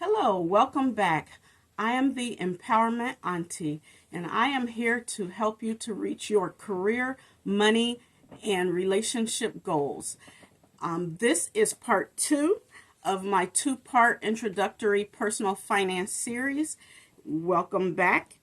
Hello, welcome back. I am the Empowerment Auntie, and I am here to help you to reach your career, money, and relationship goals. This is part two of my two-part introductory personal finance series. Welcome back.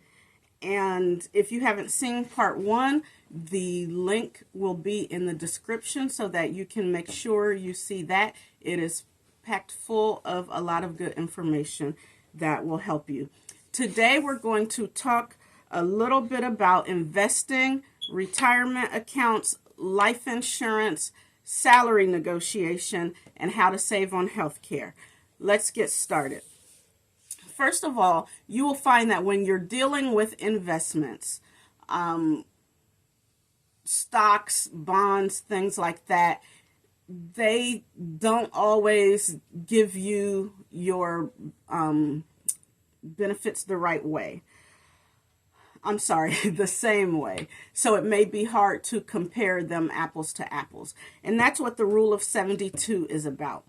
And if you haven't seen part one, the link will be in the description so that you can make sure you see that. It is packed full of a lot of good information that will help you. Today we're going to talk a little bit about investing, retirement accounts, life insurance, salary negotiation, and how to save on health care. Let's get started. First of all, you will find that when you're dealing with investments, stocks, bonds, things like that, they don't always give you your benefits the right way. I'm sorry, the same way. So it may be hard to compare them apples to apples. And that's what the rule of 72 is about.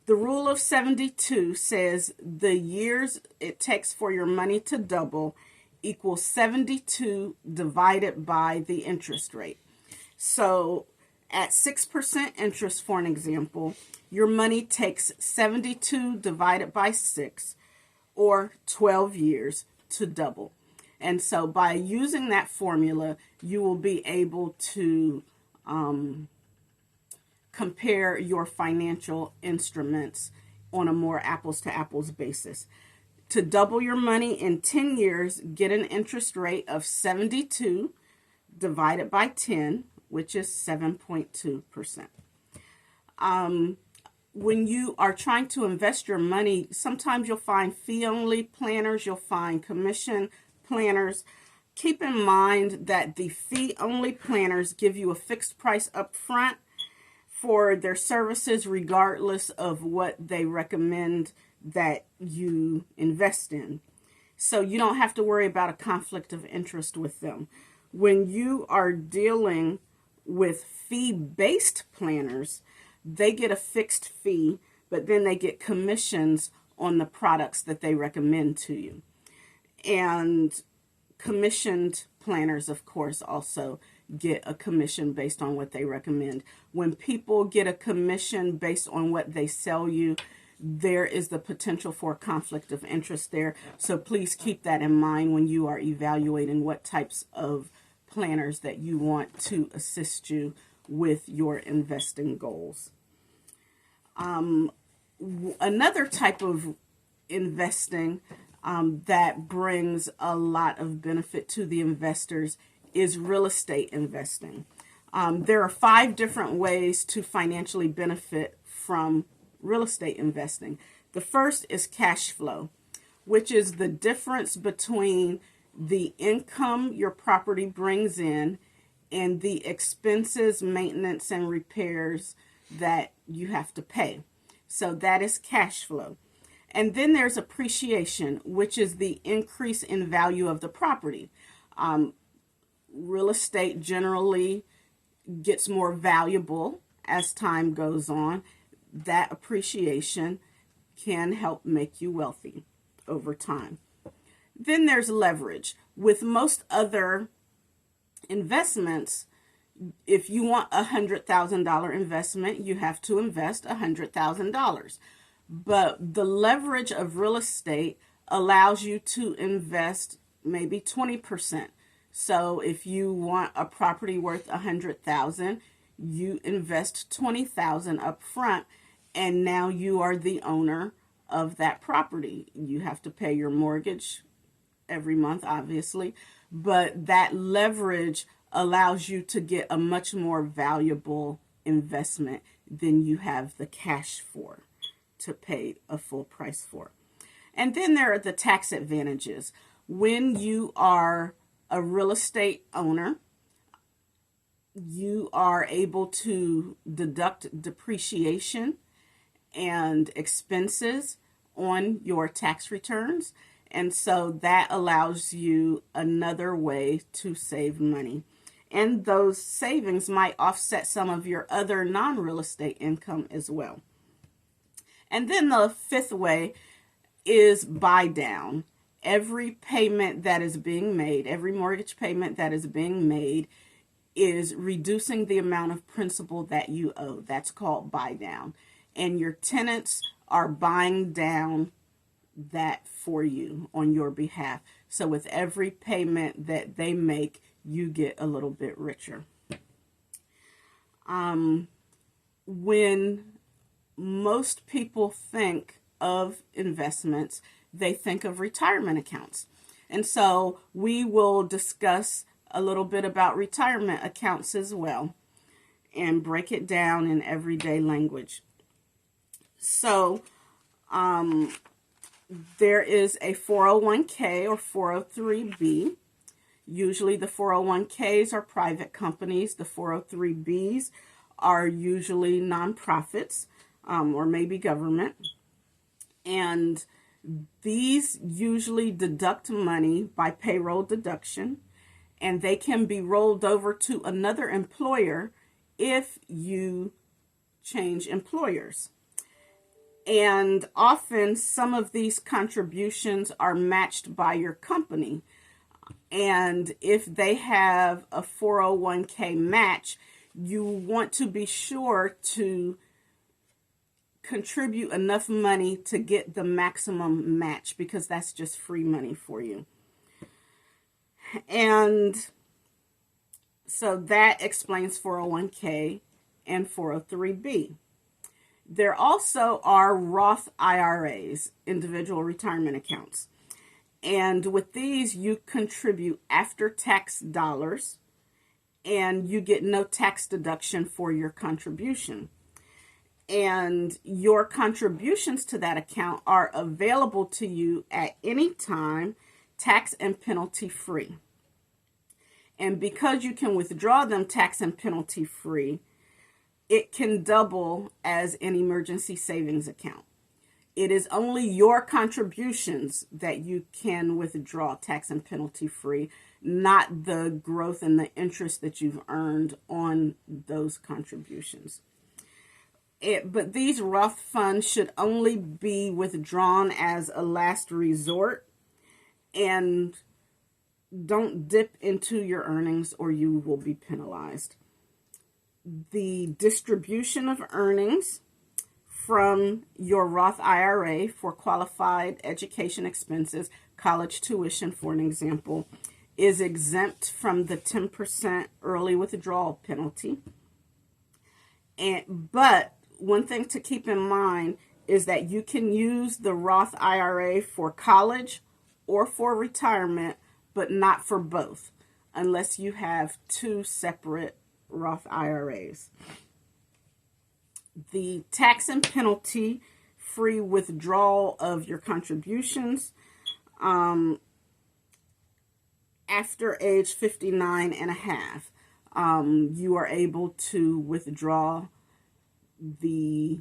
The rule of 72 says the years it takes for your money to double equals 72 divided by the interest rate. So at 6% interest, for an example, your money takes 72 divided by 6, or 12 years to double. And so by using that formula, you will be able to compare your financial instruments on a more apples to apples basis. To double your money in 10 years, get an interest rate of 72 divided by 10, which is 7.2%. When you are trying to invest your money, sometimes you'll find fee-only planners, you'll find commission planners. Keep in mind that the fee-only planners give you a fixed price up front for their services regardless of what they recommend that you invest in. So you don't have to worry about a conflict of interest with them. When you are dealing with fee-based planners, they get a fixed fee, but then they get commissions on the products that they recommend to you. And commissioned planners, of course, also get a commission based on what they recommend. When people get a commission based on what they sell you, there is the potential for a conflict of interest there. So please keep that in mind when you are evaluating what types of planners that you want to assist you with your investing goals. Another type of investing that brings a lot of benefit to the investors is real estate investing. There are 5 different ways to financially benefit from real estate investing. The first is cash flow, which is the difference between the income your property brings in and the expenses, maintenance, and repairs that you have to pay. So that is cash flow. And then there's appreciation, which is the increase in value of the property. Real estate generally gets more valuable as time goes on. That appreciation can help make you wealthy over time. Then there's leverage. With most other investments, if you want a $100,000 investment, you have to invest $100,000. But the leverage of real estate allows you to invest maybe 20%. So if you want a property worth $100,000, you invest $20,000 up front, and now you are the owner of that property. You have to pay your mortgage every month, obviously, but that leverage allows you to get a much more valuable investment than you have the cash for to pay a full price for. And then there are the tax advantages. When you are a real estate owner, you are able to deduct depreciation and expenses on your tax returns. And so that allows you another way to save money. And those savings might offset some of your other non-real estate income as well. And then the fifth way is buy down. Every payment that is being made, every mortgage payment that is being made is reducing the amount of principal that you owe. That's called buy down. And your tenants are buying down that for you on your behalf. So with every payment that they make, you get a little bit richer. When most people think of investments, they think of retirement accounts. And so we will discuss a little bit about retirement accounts as well and break it down in everyday language. So there is a 401k or 403b. Usually the 401ks are private companies. The 403bs are usually nonprofits or maybe government. And these usually deduct money by payroll deduction, and they can be rolled over to another employer if you change employers. And often some of these contributions are matched by your company. And if they have a 401k match, you want to be sure to contribute enough money to get the maximum match, because that's just free money for you. And so that explains 401k and 403b. There also are Roth IRAs, individual retirement accounts. And with these, you contribute after-tax dollars, and you get no tax deduction for your contribution. And your contributions to that account are available to you at any time, tax and penalty free. And because you can withdraw them tax and penalty free, it can double as an emergency savings account. It is only your contributions that you can withdraw tax and penalty free, not the growth and the interest that you've earned on those contributions. But these Roth funds should only be withdrawn as a last resort, and don't dip into your earnings or you will be penalized. The distribution of earnings from your Roth IRA for qualified education expenses, college tuition for an example, is exempt from the 10% early withdrawal penalty. But one thing to keep in mind is that you can use the Roth IRA for college or for retirement, but not for both, unless you have two separate Roth IRAs. The tax and penalty free withdrawal of your contributions after age 59 and a half, you are able to withdraw the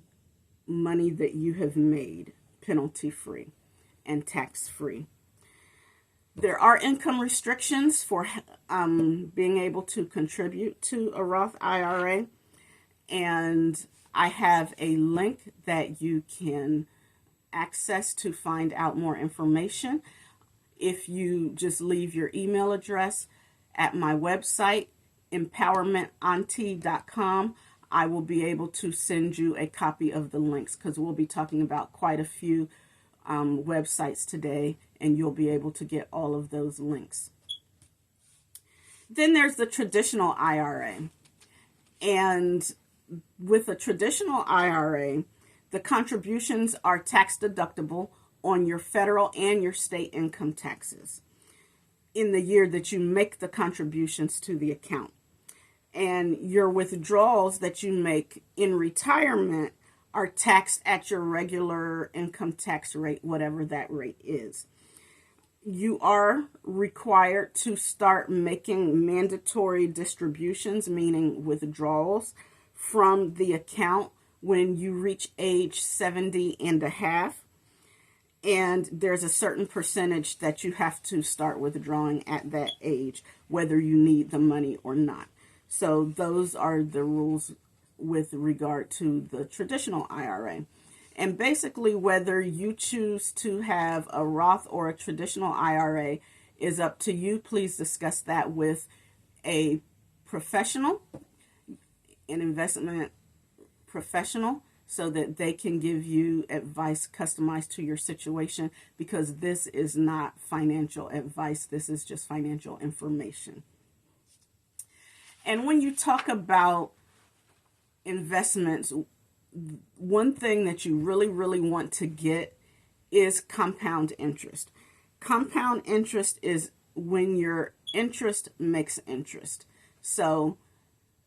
money that you have made penalty free and tax free. There are income restrictions for being able to contribute to a Roth IRA, and I have a link that you can access to find out more information. If you just leave your email address at my website, empowermentauntie.com, I will be able to send you a copy of the links, because we'll be talking about quite a few websites today, and you'll be able to get all of those links. Then there's the traditional IRA. And with a traditional IRA, the contributions are tax deductible on your federal and your state income taxes in the year that you make the contributions to the account. And your withdrawals that you make in retirement are taxed at your regular income tax rate, whatever that rate is. You are required to start making mandatory distributions, meaning withdrawals, from the account when you reach age 70 and a half. And there's a certain percentage that you have to start withdrawing at that age, whether you need the money or not. So those are the rules with regard to the traditional IRA. And basically, whether you choose to have a Roth or a traditional IRA is up to you. Please discuss that with a professional, an investment professional, so that they can give you advice customized to your situation, because this is not financial advice. This is just financial information. And when you talk about investments, one thing that you really want to get is compound interest. Compound interest is when your interest makes interest. So,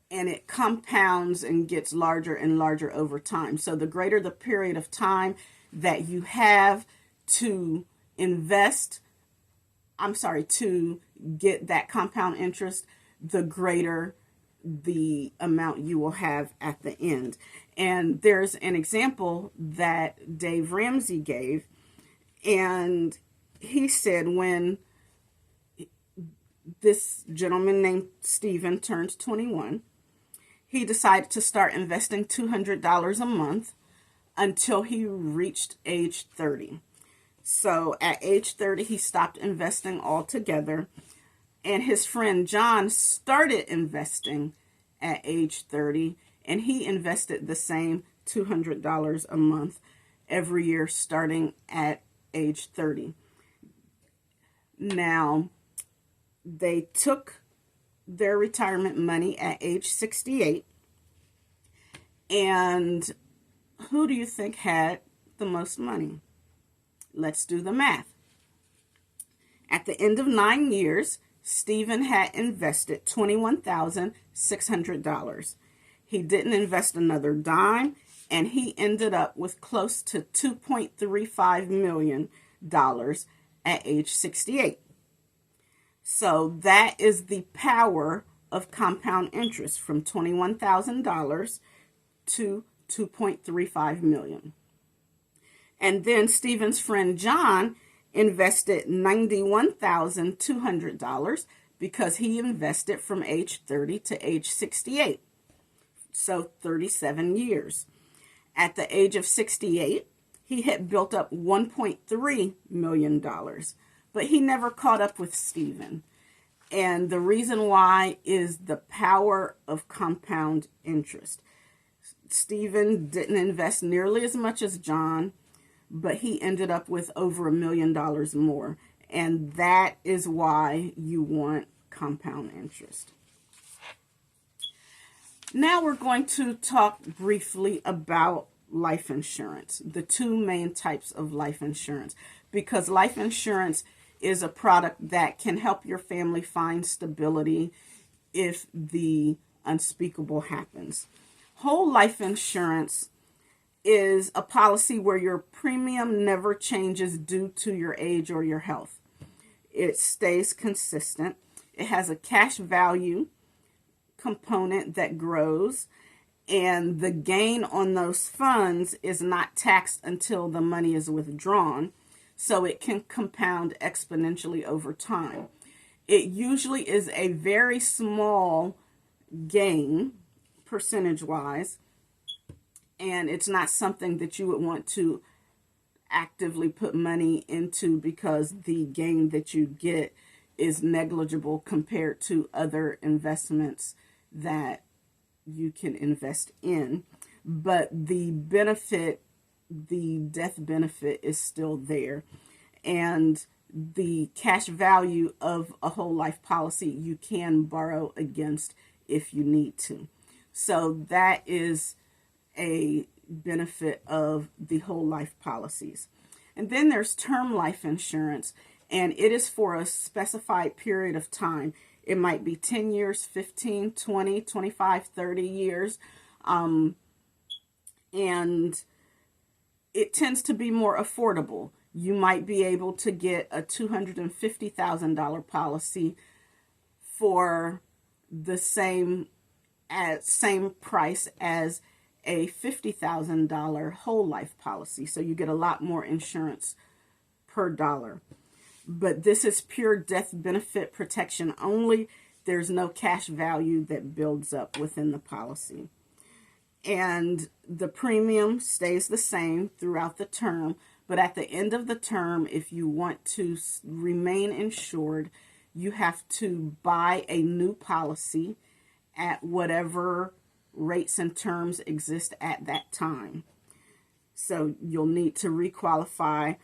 and it compounds and gets larger and larger over time. So the greater the period of time that you have to to get that compound interest, the greater the amount you will have at the end. And there's an example that Dave Ramsey gave, and he said when this gentleman named Stephen turned 21, he decided to start investing $200 a month until he reached age 30. So at age 30, he stopped investing altogether. And his friend John started investing at age 30, and he invested the same $200 a month every year starting at age 30. Now, they took their retirement money at age 68, and who do you think had the most money? Let's do the math. At the end of 9 years, Stephen had invested $21,600. He didn't invest another dime, and he ended up with close to $2.35 million at age 68. So that is the power of compound interest, from $21,000 to $2.35 million. And then Stephen's friend John invested $91,200 because he invested from age 30 to age 68. So 37 years. At the age of 68, he had built up $1.3 million, but he never caught up with Stephen. And the reason why is the power of compound interest. Stephen didn't invest nearly as much as John, but he ended up with over $1 million more. And that is why you want compound interest. Now we're going to talk briefly about life insurance, the two main types of life insurance, because life insurance is a product that can help your family find stability if the unspeakable happens. Whole life insurance is a policy where your premium never changes due to your age or your health. It stays consistent. It has a cash value component that grows, and the gain on those funds is not taxed until the money is withdrawn, so it can compound exponentially over time. It usually is a very small gain percentage-wise, and it's not something that you would want to actively put money into, because the gain that you get is negligible compared to other investments that you can invest in. But the benefit, the death benefit, is still there. And the cash value of a whole life policy you can borrow against if you need to. So that is a benefit of the whole life policies. And then there's term life insurance, and it is for a specified period of time. It might be 10 years, 15, 20, 25, 30 years. And it tends to be more affordable. You might be able to get a $250,000 policy for the same price as a $50,000 whole life policy. So you get a lot more insurance per dollar. But this is pure death benefit protection only. There's no cash value that builds up within the policy. and the premium stays the same throughout the term. But at the end of the term, if you want to remain insured, you have to buy a new policy at whatever rates and terms exist at that time. So you'll need to requalify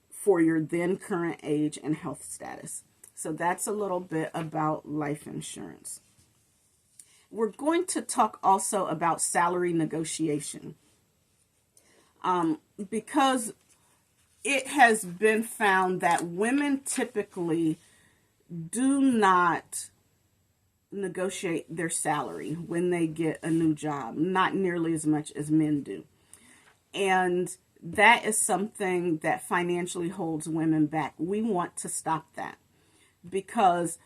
for your then current age and health status. So that's a little bit about life insurance. We're going to talk also about salary negotiation, because it has been found that women typically do not negotiate their salary when they get a new job, not nearly as much as men do. And that is something that financially holds women back. We want to stop that, because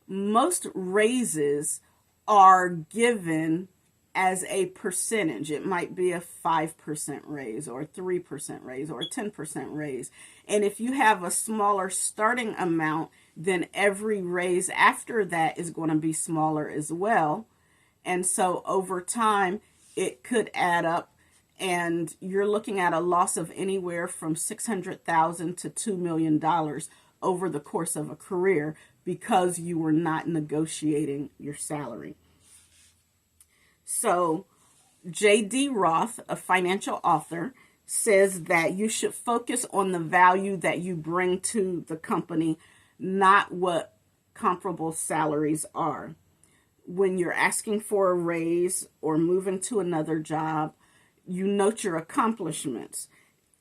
most raises are given as a percentage. It might be a 5% raise or a 3% raise or a 10% raise. And if you have a smaller starting amount, then every raise after that is going to be smaller as well. And so over time, it could add up, and you're looking at a loss of anywhere from $600,000 to $2 million over the course of a career because you were not negotiating your salary. So J.D. Roth, a financial author, says that you should focus on the value that you bring to the company, not what comparable salaries are. When you're asking for a raise or moving to another job, you note your accomplishments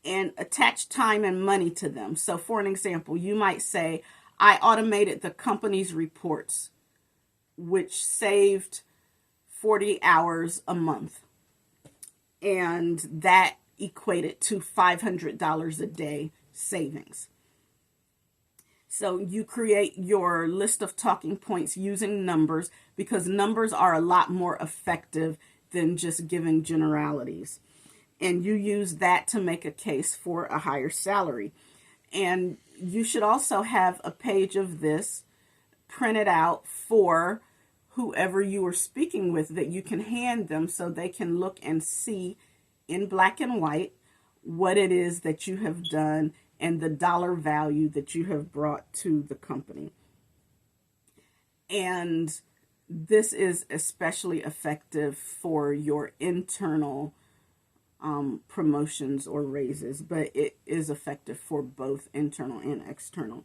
and attach time and money to them. So for an example, you might say, I automated the company's reports, which saved 40 hours a month. And that equated to $500 a day savings. So you create your list of talking points using numbers, because numbers are a lot more effective than just giving generalities. And you use that to make a case for a higher salary. And you should also have a page of this printed out for whoever you are speaking with, that you can hand them so they can look and see in black and white what it is that you have done and the dollar value that you have brought to the company. And this is especially effective for your internal promotions or raises, but it is effective for both internal and external.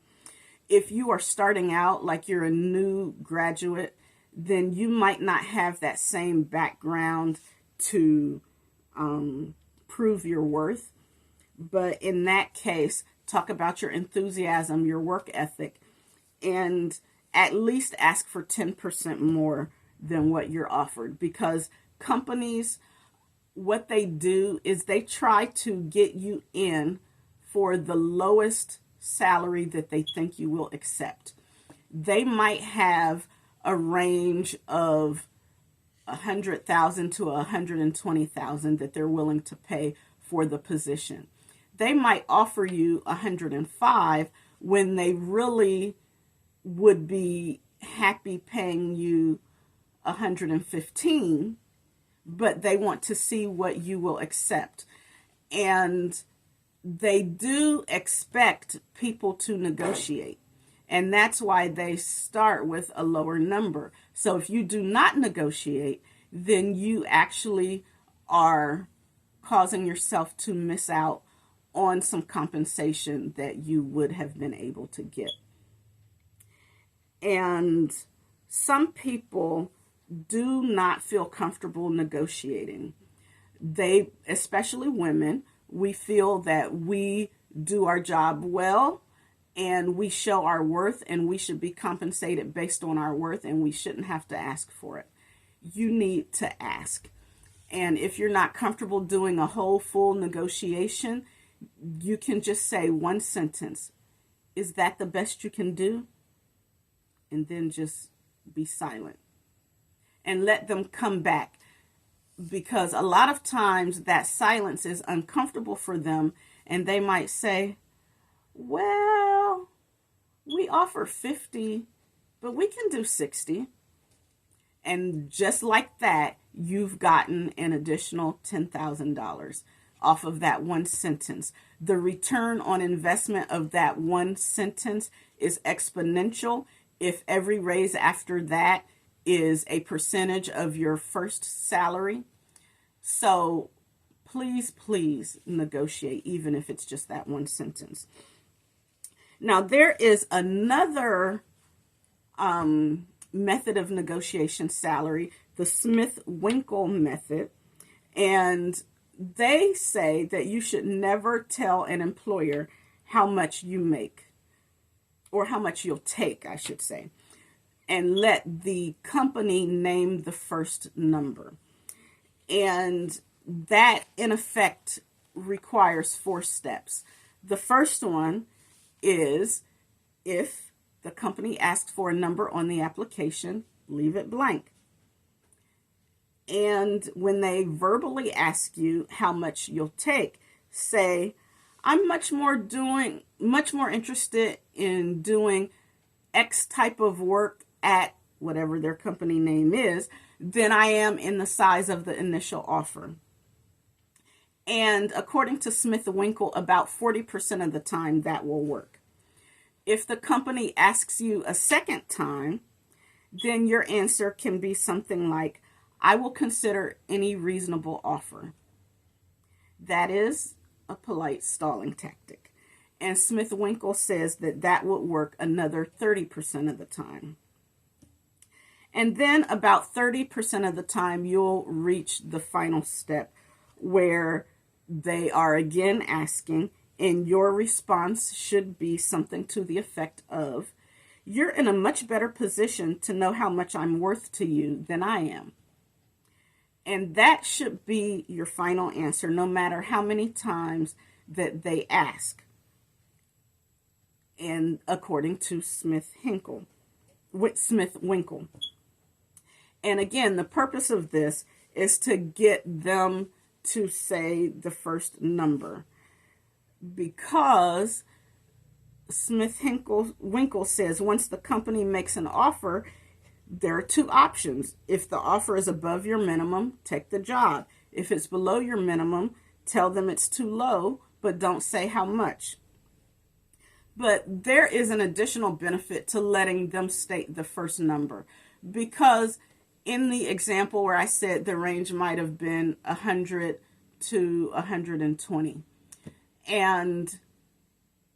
If you are starting out like you're a new graduate, then you might not have that same background to prove your worth. But in that case, talk about your enthusiasm, your work ethic, and at least ask for 10% more than what you're offered, because companies, what they do is they try to get you in for the lowest salary that they think you will accept. They might have a range of $100,000 to $120,000 that they're willing to pay for the position. They might offer you $105,000 when they really would be happy paying you $115,000, but they want to see what you will accept. And they do expect people to negotiate. And that's why they start with a lower number. So if you do not negotiate, then you actually are causing yourself to miss out on some compensation that you would have been able to get. And some people do not feel comfortable negotiating. They, especially women, we feel that we do our job well and we show our worth, and we should be compensated based on our worth, and we shouldn't have to ask for it. You need to ask. And if you're not comfortable doing a whole full negotiation, you can just say one sentence. Is that the best you can do? And then just be silent and let them come back, because a lot of times that silence is uncomfortable for them, and they might say, well, we offer 50, but we can do 60. And just like that, you've gotten an additional $10,000 off of that one sentence. The return on investment of that one sentence is exponential if every raise after that is a percentage of your first salary. So please, please negotiate, even if it's just that one sentence. Now, there is another method of negotiation salary, the Smith-Winkel method, and they say that you should never tell an employer how much you make, or how much you'll take, I should say, and let the company name the first number. And that, in effect, requires 4 steps. The first one is, if the company asks for a number on the application, leave it blank. And when they verbally ask you how much you'll take, say, I'm much more interested in doing X type of work at whatever their company name is than I am in the size of the initial offer. And according to Smith-Winkel, about 40% of the time that will work. If the company asks you a second time, then your answer can be something like, I will consider any reasonable offer. That is a polite stalling tactic. And Smith-Winkel says that that would work another 30% of the time. And then about 30% of the time, you'll reach the final step where they are again asking, and your response should be something to the effect of, you're in a much better position to know how much I'm worth to you than I am. And that should be your final answer, no matter how many times that they ask. And according to Smith-Winkel. And again, the purpose of this is to get them to say the first number, because Smith-Winkel says once the company makes an offer, there are 2 options. If the offer is above your minimum, take the job. If it's below your minimum, tell them it's too low, but don't say how much. But there is an additional benefit to letting them state the first number, because in the example where I said the range might have been 100 to 120, and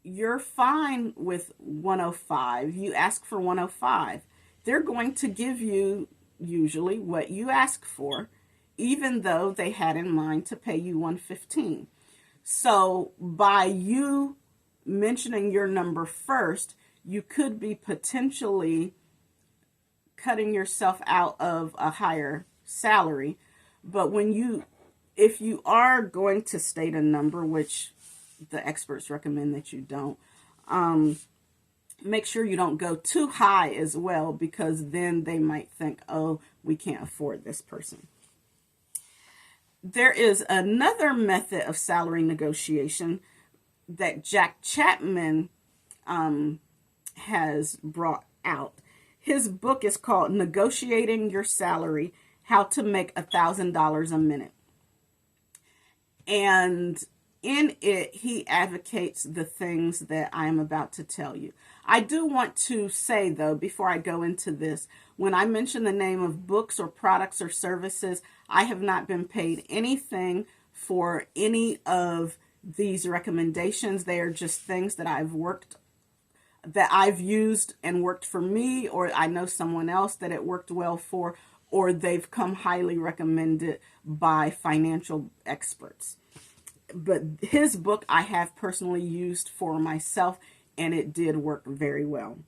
you're fine with 105, you ask for 105, they're going to give you usually what you ask for, even though they had in mind to pay you 115. So by you mentioning your number first, you could be potentially cutting yourself out of a higher salary. But if you are going to state a number, which the experts recommend that you don't, make sure you don't go too high as well, because then they might think, oh, we can't afford this person. There is another method of salary negotiation that Jack Chapman has brought out. His book is called Negotiating Your Salary, How to Make $1,000 a Minute. And in it, he advocates the things that I am about to tell you. I do want to say, though, before I go into this, when I mention the name of books or products or services, I have not been paid anything for any of these recommendations. They are just things that I've used and worked for me, or I know someone else that it worked well for, or they've come highly recommended by financial experts. But his book I have personally used for myself, and it did work very well.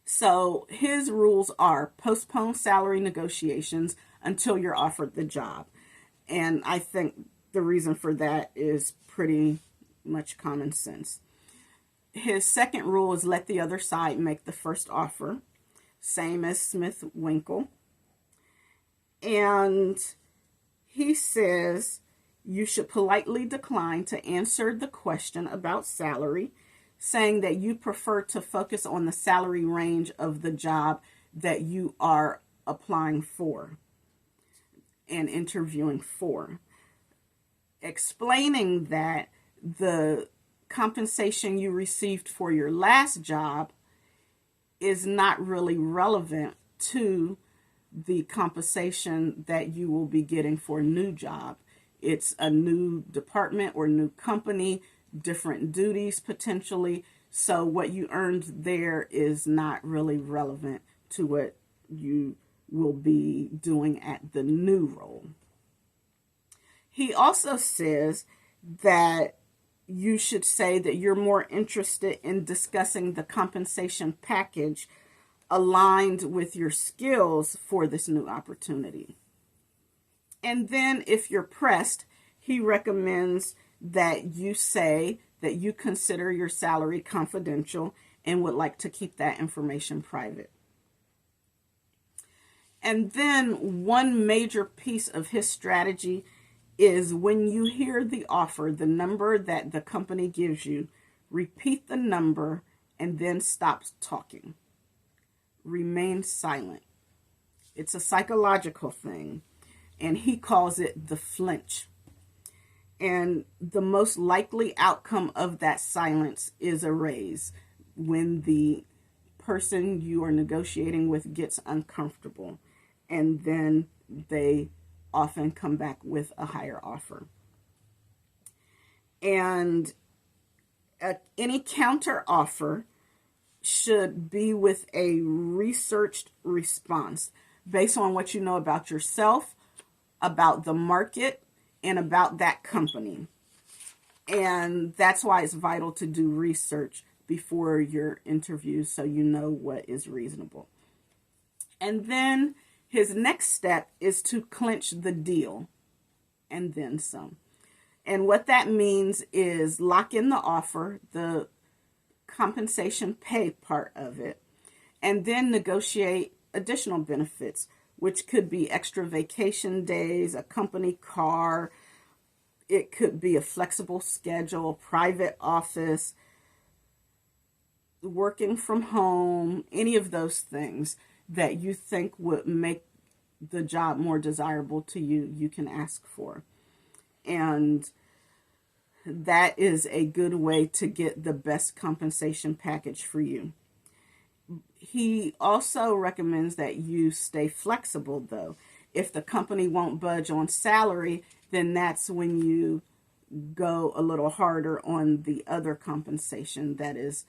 So his rules are: postpone salary negotiations until you're offered the job. And I think the reason for that is pretty much common sense. His second rule is let the other side make the first offer, same as Smith-Winkel. And he says you should politely decline to answer the question about salary, saying that you prefer to focus on the salary range of the job that you are applying for. and interviewing for. Explaining that the compensation you received for your last job is not really relevant to the compensation that you will be getting for a new job. It's a new department or new company, different duties potentially. So what you earned there is not really relevant to what you will be doing at the new role. He also says that you should say that you're more interested in discussing the compensation package aligned with your skills for this new opportunity. And then if you're pressed, he recommends that you say that you consider your salary confidential and would like to keep that information private. And then one major piece of his strategy is when you hear the offer, the number that the company gives you, repeat the number and then stop talking. Remain silent. It's a psychological thing, and he calls it the flinch. And the most likely outcome of that silence is a raise when the person you are negotiating with gets uncomfortable, and then they often come back with a higher offer. And any counter offer should be with a researched response based on what you know about yourself, about the market, and about that company. And that's why it's vital to do research before your interview so you know what is reasonable. And then his next step is to clinch the deal and then some. And what that means is lock in the offer, the compensation pay part of it, and then negotiate additional benefits, which could be extra vacation days, a company car, it could be a flexible schedule, private office, working from home, any of those things that you think would make the job more desirable to you, you can ask for. And that is a good way to get the best compensation package for you. He also recommends that you stay flexible, though. If the company won't budge on salary, then that's when you go a little harder on the other compensation that is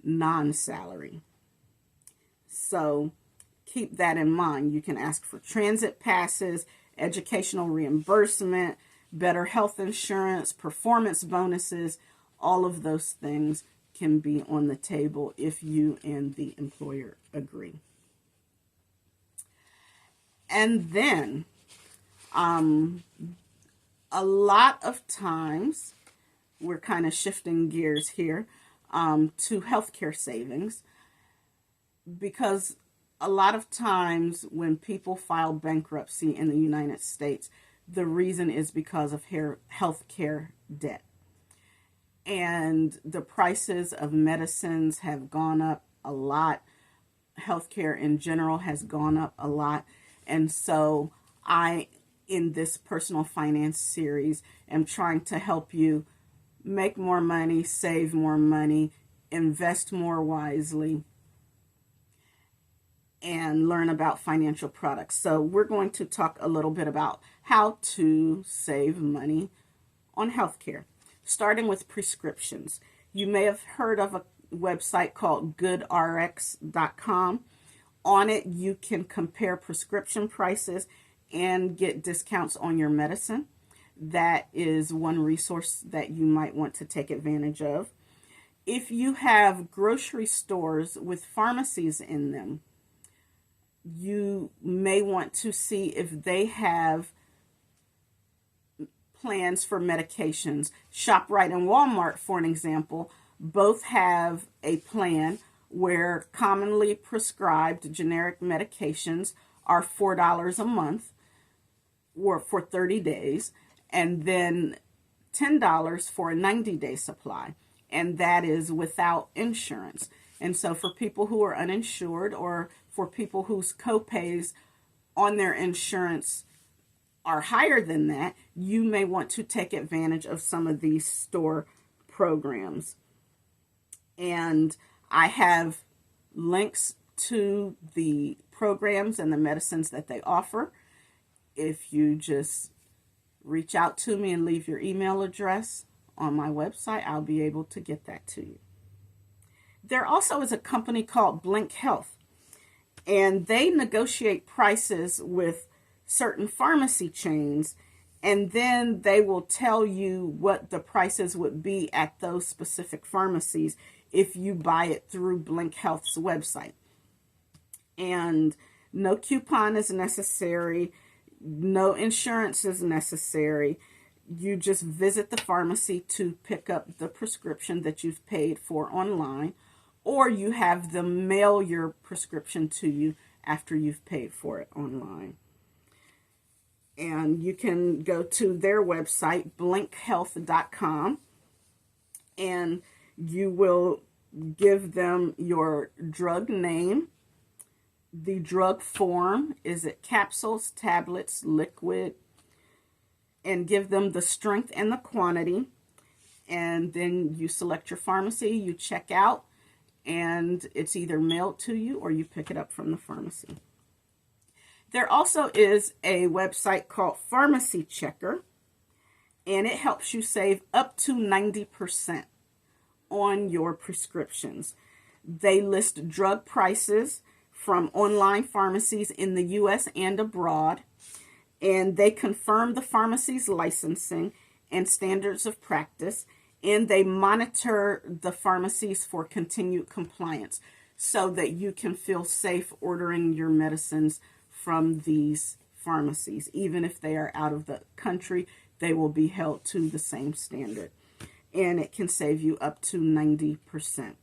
non-salary. So keep that in mind. You can ask for transit passes, educational reimbursement, better health insurance, performance bonuses. All of those things can be on the table if you and the employer agree. And then a lot of times, we're kind of shifting gears here to healthcare savings, because a lot of times when people file bankruptcy in the United States, the reason is because of healthcare debt. And the prices of medicines have gone up a lot. Healthcare in general has gone up a lot. And so I, in this personal finance series, am trying to help you make more money, save more money, invest more wisely, and learn about financial products. So we're going to talk a little bit about how to save money on healthcare, starting with prescriptions. You may have heard of a website called GoodRx.com. On it, you can compare prescription prices and get discounts on your medicine. That is one resource that you might want to take advantage of. If you have grocery stores with pharmacies in them, you may want to see if they have plans for medications. ShopRite and Walmart, for an example, both have a plan where commonly prescribed generic medications are $4 a month or for 30 days, and then $10 for a 90-day supply, and that is without insurance. And so for people who are uninsured, or for people whose copays on their insurance are higher than that, you may want to take advantage of some of these store programs. And I have links to the programs and the medicines that they offer. If you just reach out to me and leave your email address on my website, I'll be able to get that to you. There also is a company called Blink Health, and they negotiate prices with certain pharmacy chains, and then they will tell you what the prices would be at those specific pharmacies if you buy it through Blink Health's website. And no coupon is necessary, no insurance is necessary. You just visit the pharmacy to pick up the prescription that you've paid for online, or you have them mail your prescription to you after you've paid for it online. And you can go to their website, blinkhealth.com, and you will give them your drug name, the drug form, is it capsules, tablets, liquid, and give them the strength and the quantity. And then you select your pharmacy, you check out, and it's either mailed to you or you pick it up from the pharmacy. There also is a website called Pharmacy Checker, and it helps you save up to 90% on your prescriptions. They list drug prices from online pharmacies in the U.S. and abroad, and they confirm the pharmacy's licensing and standards of practice, and they monitor the pharmacies for continued compliance so that you can feel safe ordering your medicines from these pharmacies. Even if they are out of the country, they will be held to the same standard, and it can save you up to 90%.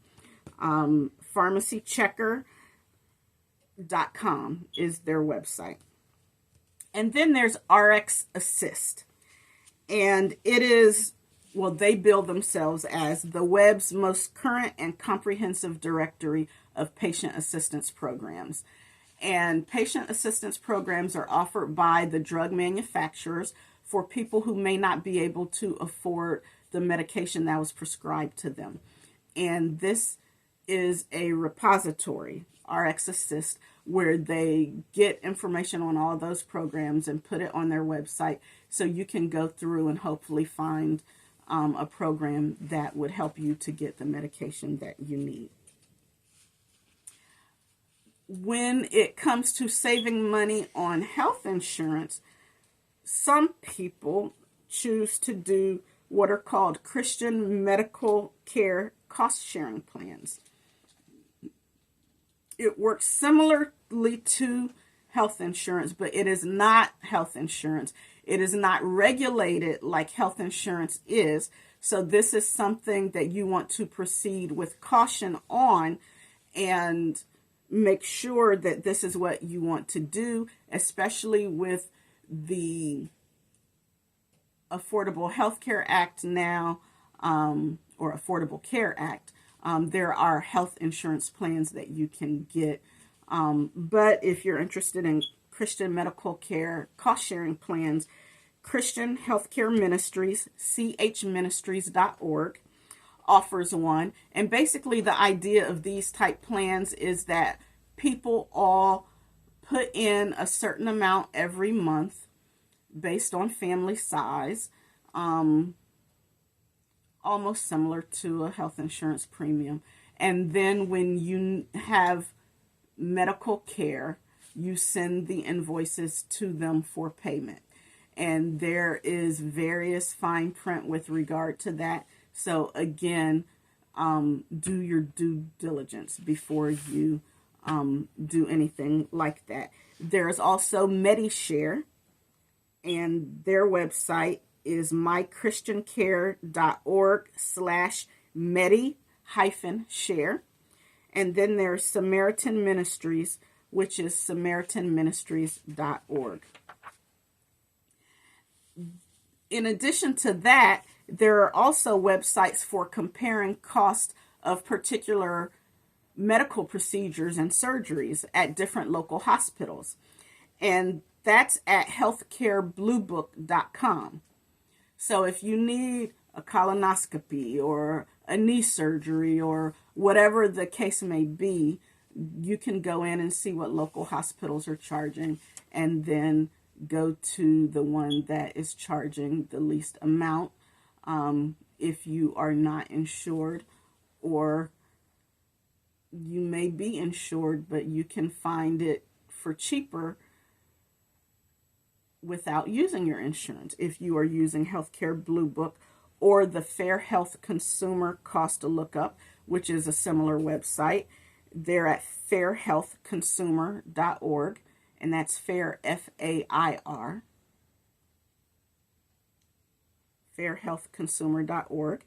PharmacyChecker.com is their website. And then there's RX Assist, and it is, well, they bill themselves as the web's most current and comprehensive directory of patient assistance programs. And patient assistance programs are offered by the drug manufacturers for people who may not be able to afford the medication that was prescribed to them. And this is a repository, RX Assist, where they get information on all those programs and put it on their website so you can go through and hopefully find a program that would help you to get the medication that you need. When it comes to saving money on health insurance, some people choose to do what are called Christian medical care cost-sharing plans. It works similarly to health insurance, but it is not health insurance. It is not regulated like health insurance is. So this is something that you want to proceed with caution on and make sure that this is what you want to do, especially with the Affordable Health Care Act now, or Affordable Care Act. There are health insurance plans that you can get. But if you're interested in Christian medical care cost-sharing plans, Christian Healthcare Ministries, chministries.org, offers one. And basically the idea of these type plans is that people all put in a certain amount every month based on family size, almost similar to a health insurance premium. And then when you have medical care, you send the invoices to them for payment. And there is various fine print with regard to that. So again, do your due diligence before you do anything like that. There's also MediShare, and their website is mychristiancare.org/medi-share. And then there's Samaritan Ministries, which is samaritanministries.org. In addition to that, there are also websites for comparing cost of particular medical procedures and surgeries at different local hospitals. And That's at healthcarebluebook.com. So if you need a colonoscopy or a knee surgery or whatever the case may be, you can go in and see what local hospitals are charging and then go to the one that is charging the least amount. If you are not insured, or you may be insured, but you can find it for cheaper without using your insurance. If you are using Healthcare Blue Book or the Fair Health Consumer Cost Lookup, which is a similar website, they're at fairhealthconsumer.org, and that's fair, F-A-I-R, fairhealthconsumer.org.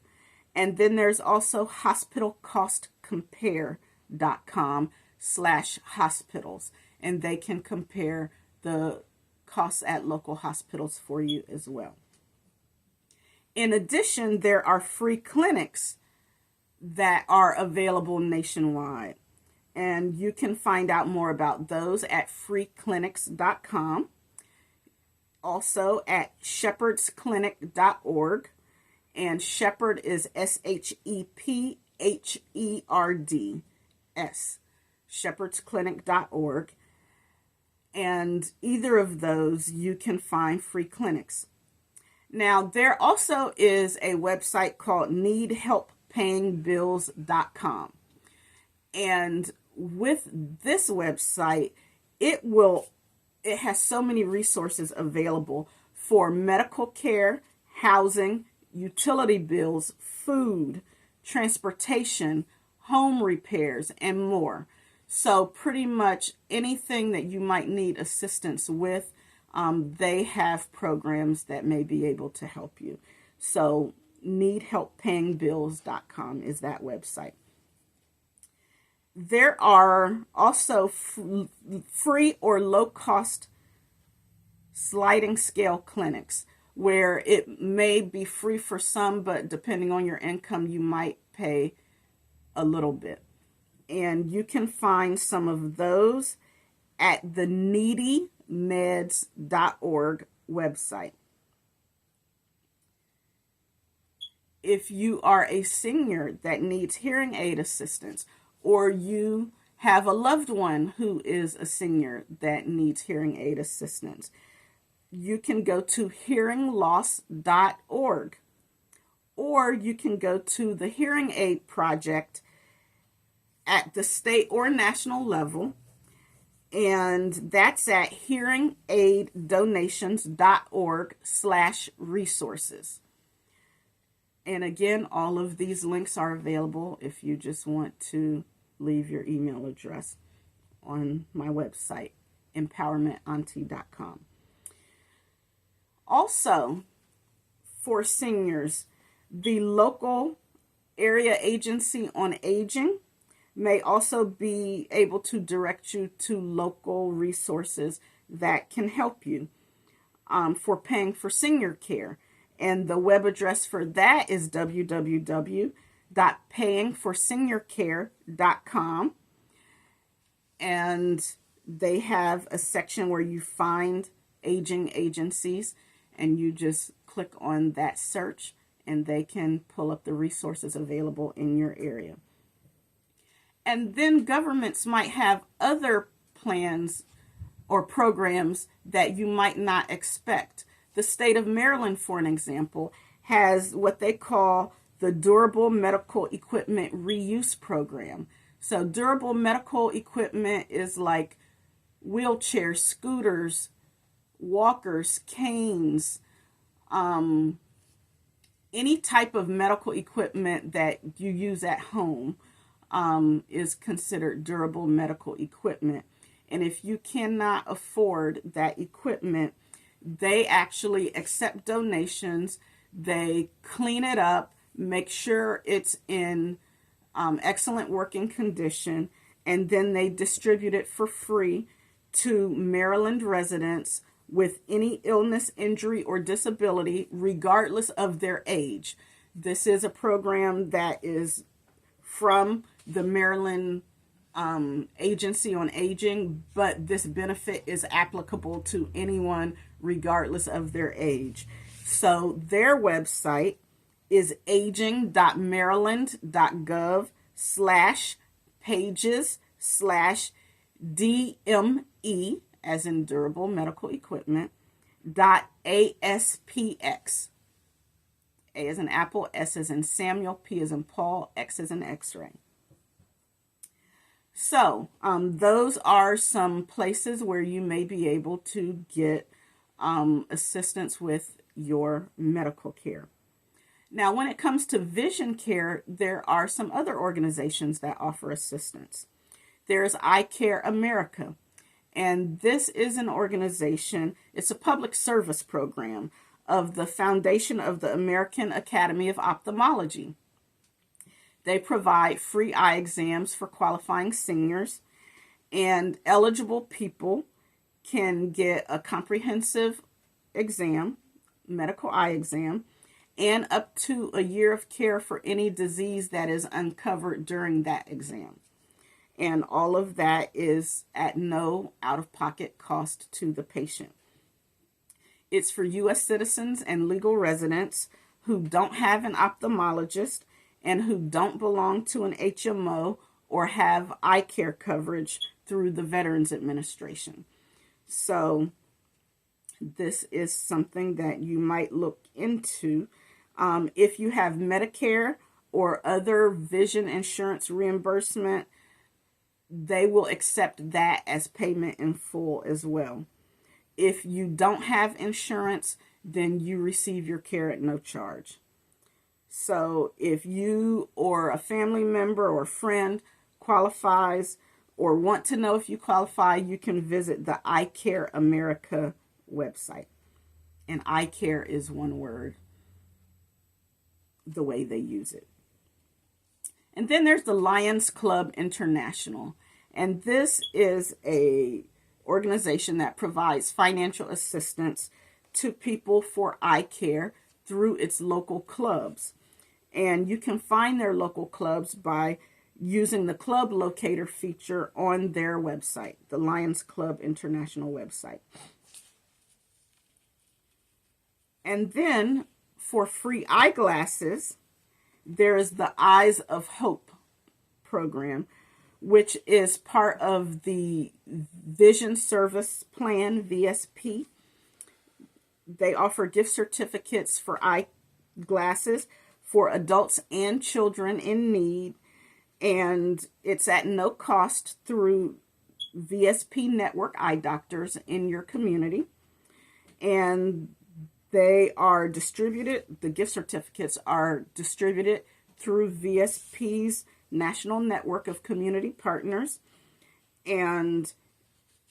And then there's also hospitalcostcompare.com/hospitals, and they can compare the costs at local hospitals for you as well. In addition, there are free clinics that are available nationwide, and you can find out more about those at freeclinics.com, also at shepherdsclinic.org, and Shepherd is SHEPHERDS, shepherdsclinic.org. And either of those, you can find free clinics. Now, there also is a website called needhelppayingbills.com. And with this website, it has so many resources available for medical care, housing, utility bills, food, transportation, home repairs, and more. So pretty much anything that you might need assistance with, they have programs that may be able to help you. So needhelppayingbills.com is that website. There are also free or low-cost sliding scale clinics where it may be free for some, but depending on your income, you might pay a little bit. And you can find some of those at the needymeds.org website. If you are a senior that needs hearing aid assistance, or you have a loved one who is a senior that needs hearing aid assistance, you can go to hearingloss.org, or you can go to the Hearing Aid Project at the state or national level, and that's at hearingaiddonations.org/resources. And again, all of these links are available if you just want to leave your email address on my website, empowermentauntie.com. Also, for seniors, the local area agency on aging may also be able to direct you to local resources that can help you for paying for senior care. And the web address for that is www.payingforseniorcare.com. And they have a section where you find aging agencies, and you just click on that search, and they can pull up the resources available in your area. And then governments might have other plans or programs that you might not expect. The state of Maryland, for an example, has what they call the Durable Medical Equipment Reuse Program. So durable medical equipment is like wheelchairs, scooters, walkers, canes, any type of medical equipment that you use at home is considered durable medical equipment. And if you cannot afford that equipment, they actually accept donations. They clean it up, make sure it's in excellent working condition, and then they distribute it for free to Maryland residents with any illness, injury, or disability, regardless of their age. This is a program that is from the Maryland Agency on Aging, but this benefit is applicable to anyone regardless of their age. So their website is aging.maryland.gov/pages/DME, as in durable medical equipment, .aspx. A as in apple, S as in Samuel, P as in Paul, X as in X-ray. So those are some places where you may be able to get assistance with your medical care. Now, when it comes to vision care, there are some other organizations that offer assistance. There's Eye Care America, and this is an organization, it's a public service program of the Foundation of the American Academy of Ophthalmology. They provide free eye exams for qualifying seniors, and eligible people can get a comprehensive exam, medical eye exam, and up to a year of care for any disease that is uncovered during that exam. And all of that is at no out-of-pocket cost to the patient. It's for U.S. citizens and legal residents who don't have an ophthalmologist and who don't belong to an HMO or have eye care coverage through the Veterans Administration. So this is something that you might look into. If you have Medicare or other vision insurance reimbursement, they will accept that as payment in full as well. If you don't have insurance, then you receive your care at no charge. So if you or a family member or friend qualifies or want to know if you qualify, you can visit the Eye Care America website. And eye care is one word, the way they use it. And then there's the Lions Club International. And this is a organization that provides financial assistance to people for eye care through its local clubs. And you can find their local clubs by using the club locator feature on their website, the Lions Club International website. And then for free eyeglasses, there is the Eyes of Hope program, which is part of the Vision Service Plan, VSP. They offer gift certificates for eyeglasses for adults and children in need, and it's at no cost through VSP Network eye doctors in your community. And they are distributed, the gift certificates are distributed through VSP's National Network of Community Partners, and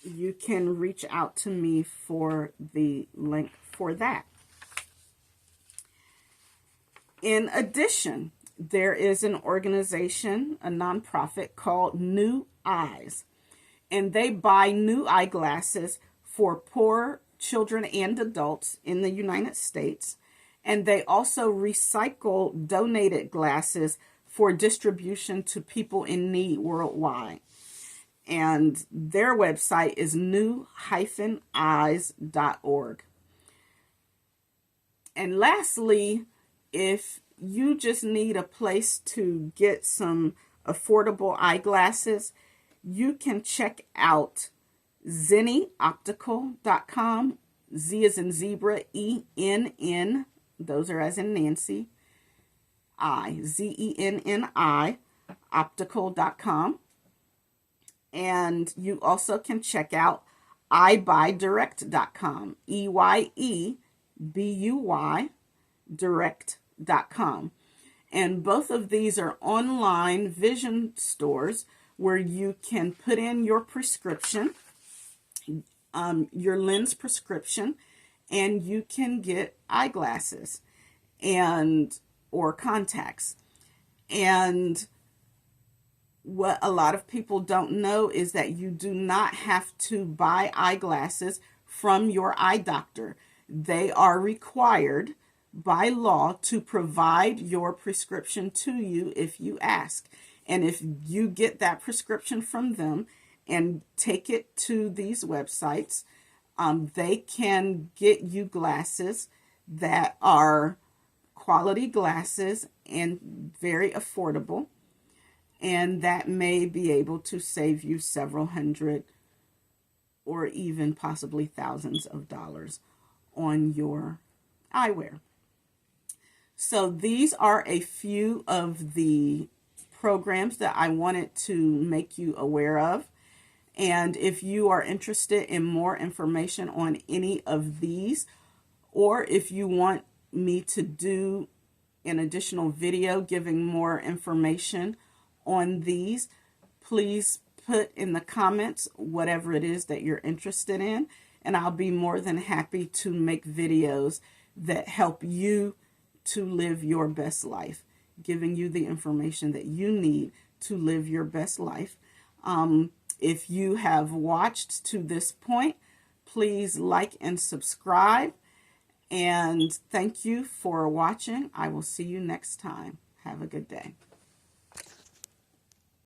you can reach out to me for the link for that. In addition, there is an organization, a nonprofit called New Eyes, and they buy new eyeglasses for poor children and adults in the United States, and they also recycle donated glasses for distribution to people in need worldwide. And their website is new-eyes.org. And lastly, if you just need a place to get some affordable eyeglasses, you can check out zennioptical.com, Z as in zebra, E-N-N, those are as in Nancy, I, Z-E-N-N-I, optical.com. And you also can check out eyebuydirect.com, E-Y-E-B-U-Y, direct.com. And both of these are online vision stores where you can put in your prescription, your lens prescription, and you can get eyeglasses and or contacts. And what a lot of people don't know is that you do not have to buy eyeglasses from your eye doctor. They are required by law to provide your prescription to you if you ask. And if you get that prescription from them and take it to these websites, they can get you glasses that are quality glasses and very affordable. And that may be able to save you several hundred or even possibly thousands of dollars on your eyewear. So these are a few of the programs that I wanted to make you aware of. And if you are interested in more information on any of these, or if you want me to do an additional video giving more information on these, please put in the comments whatever it is that you're interested in, and I'll be more than happy to make videos that help you to live your best life, giving you the information that you need to live your best life. If you have watched to this point, please like and subscribe. And thank you for watching. I will see you next time. Have a good day.